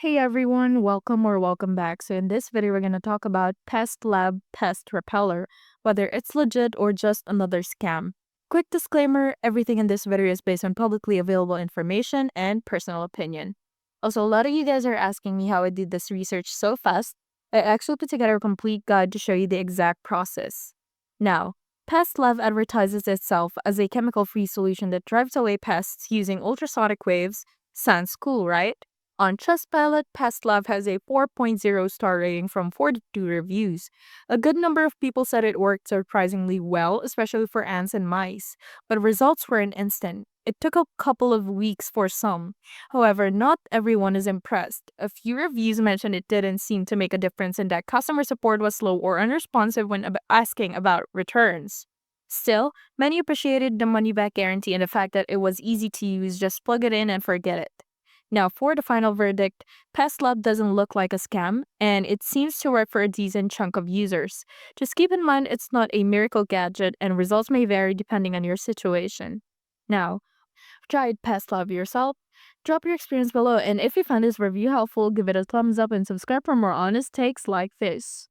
Hey everyone, welcome back. So in this video, we're going to talk about PestLab Pest Repeller, whether it's legit or just another scam. Quick disclaimer, everything in this video is based on publicly available information and personal opinion. Also, a lot of you guys are asking me how I did this research so fast. I actually put together a complete guide to show you the exact process. Now, PestLab advertises itself as a chemical-free solution that drives away pests using ultrasonic waves. Sounds cool, right? On Trustpilot, PestLab has a 4.0 star rating from 42 reviews. A good number of people said it worked surprisingly well, especially for ants and mice, but results weren't instant. It took a couple of weeks for some. However, not everyone is impressed. A few reviews mentioned it didn't seem to make a difference and that customer support was slow or unresponsive when asking about returns. Still, many appreciated the money back guarantee and the fact that it was easy to use, just plug it in and forget it. Now, for the final verdict, PestLab doesn't look like a scam, and it seems to work for a decent chunk of users. Just keep in mind it's not a miracle gadget, and results may vary depending on your situation. Now, try PestLab yourself. Drop your experience below, and if you found this review helpful, give it a thumbs up and subscribe for more honest takes like this.